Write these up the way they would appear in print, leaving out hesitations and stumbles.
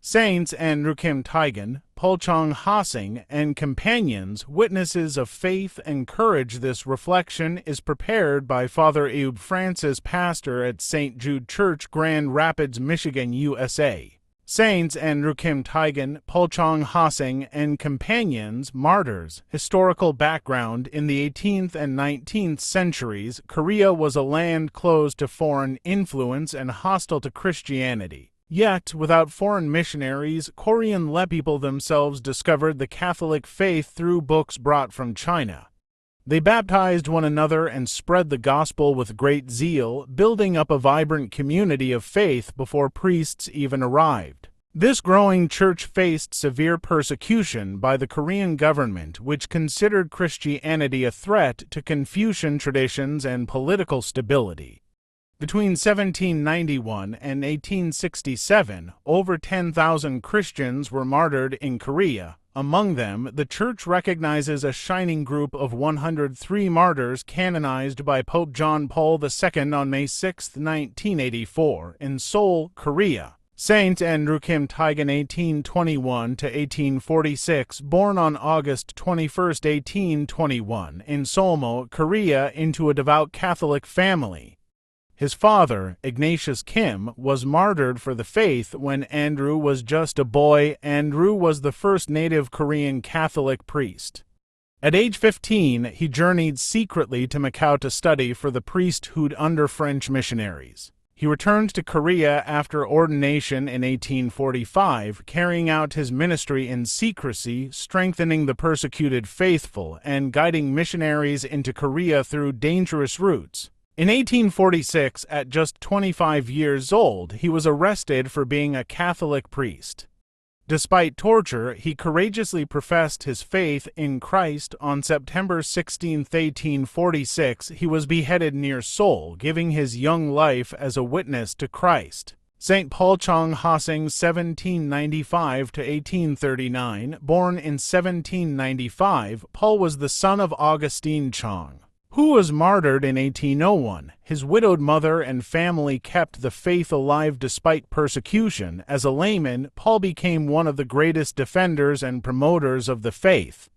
Saints and Taegon, Chong Hasang, and companions, witnesses of faith and courage. This reflection is prepared by Father Aube Francis, pastor at St. Jude Church, Grand Rapids, Michigan, USA. Saints and Taegon, Chong Hasang, and companions, martyrs. Historical background: in the 18th and 19th centuries, Korea was a land closed to foreign influence and hostile to Christianity. Yet, without foreign missionaries, Korean people themselves discovered the Catholic faith through books brought from China. They baptized one another and spread the gospel with great zeal, building up a vibrant community of faith before priests even arrived. This growing church faced severe persecution by the Korean government, which considered Christianity a threat to Confucian traditions and political stability. Between 1791 and 1867, over 10,000 Christians were martyred in Korea. Among them, the Church recognizes a shining group of 103 martyrs canonized by Pope John Paul II on May 6, 1984, in Seoul, Korea. Saint Andrew Kim Taegon, 1821–1846, born on August 21, 1821, in Seoul, Korea, into a devout Catholic family. His father, Ignatius Kim, was martyred for the faith when Andrew was just a boy. Andrew was the first native Korean Catholic priest. At age 15, he journeyed secretly to Macau to study for the priesthood under French missionaries. He returned to Korea after ordination in 1845, carrying out his ministry in secrecy, strengthening the persecuted faithful, and guiding missionaries into Korea through dangerous routes. In 1846, at just 25 years old, he was arrested for being a Catholic priest. Despite torture, he courageously professed his faith in Christ. On September 16, 1846, he was beheaded near Seoul, giving his young life as a witness to Christ. St. Chong Hasang, 1795–1839, born in 1795, Paul was the son of Augustine Chong, who was martyred in 1801. His widowed mother and family kept the faith alive despite persecution. As a layman, Paul became one of the greatest defenders and promoters of the faith.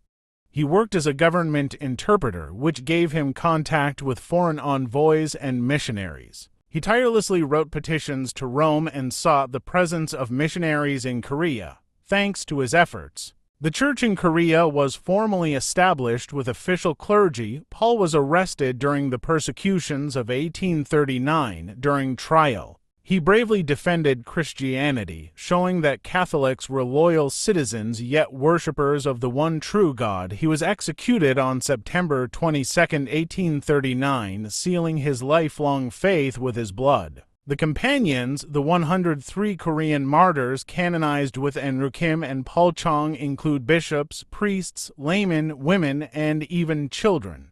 He worked as a government interpreter, which gave him contact with foreign envoys and missionaries. He tirelessly wrote petitions to Rome and sought the presence of missionaries in Korea. Thanks to his efforts, the church in Korea was formally established with official clergy. Paul was arrested during the persecutions of 1839. During trial, he bravely defended Christianity, showing that Catholics were loyal citizens yet worshippers of the one true God. He was executed on September 22, 1839, sealing his lifelong faith with his blood. The companions, the 103 Korean martyrs canonized with Andrew Kim and Paul Chong, include bishops, priests, laymen, women, and even children.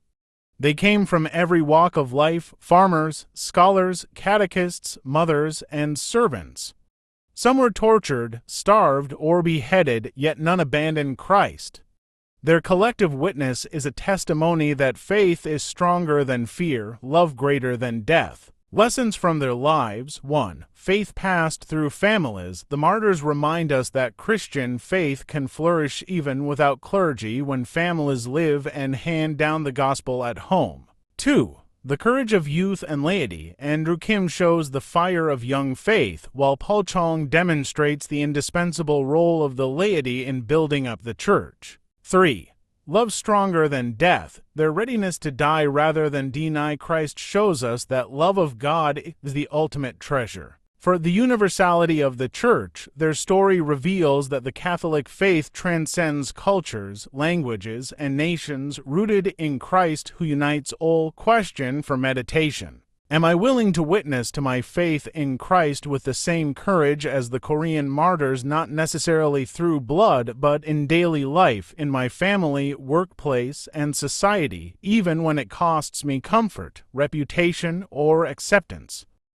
They came from every walk of life: farmers, scholars, catechists, mothers, and servants. Some were tortured, starved, or beheaded, yet none abandoned Christ. Their collective witness is a testimony that faith is stronger than fear, love greater than death. Lessons from their lives: 1. Faith passed through families. The martyrs remind us that Christian faith can flourish even without clergy when families live and hand down the gospel at home. 2. The courage of youth and laity. Andrew Kim shows the fire of young faith, while Paul Chong demonstrates the indispensable role of the laity in building up the church. 3. Love stronger than death. Their readiness to die rather than deny Christ shows us that love of God is the ultimate treasure. For the universality of the Church, their story reveals that the Catholic faith transcends cultures, languages, and nations, rooted in Christ who unites all. Question for meditation: am I willing to witness to my faith in Christ with the same courage as the Korean martyrs, not necessarily through blood, but in daily life, in my family, workplace, and society, even when it costs me comfort, reputation, or acceptance?